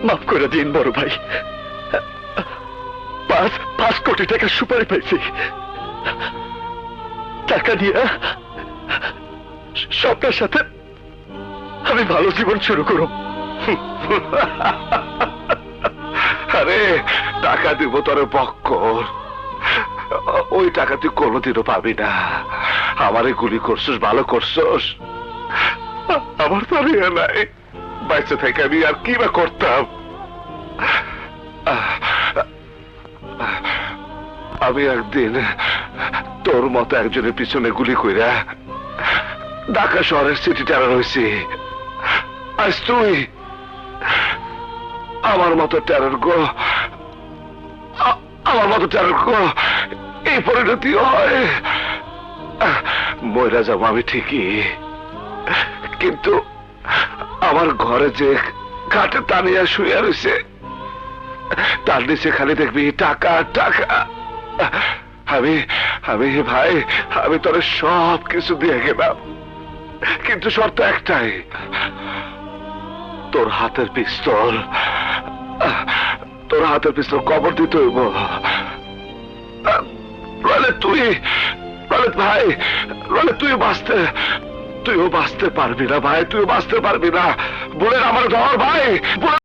মাফ করে দিন বড় ভাই। 5 কোটি টাকা সুপারি পাইছি। টাকা দিয়ে স্বপ্নের সাথে আমি ভালো জীবন শুরু করব। আরে টাকা দিব তোর পক্কর, ওই টাকা তুই কোনোদিনও পাবি না। আমারে গুলি করছস, ভালো করছস। আমার তো আর ইয়ে নাই, বাইচে থেকে আমি আর কি বা করতাম। আমি একদিন তোর মতো একজনের পিছনে গুলি কইরা ঢাকা শহরের সিটি টেরার হয়েছি। আজ তুই আমার মতো টেরর গো, আমার মতো টেরর গো এই পরিণতি হয়। ময়রা যাবো আমি ঠিকই, কিন্তু আমার ঘরে যে ঘাটে টানিয়া শুয়ে রয়েছে তার নিচে খালি দেখবি টাকা টাকা। আমি আমি ভাই, আমি তোর সব কিছু দিয়ে গেলাম, কিন্তু শর্ত একটাই, তোর হাতের পিস্তল, তোর হাতের পিস্তল কবর দিতে হইব। তুই ভাই, তুইও বাঁচতে পারবি না ভাই, তুইও বাঁচতে পারবি না। বলে আমার ধর ভাই।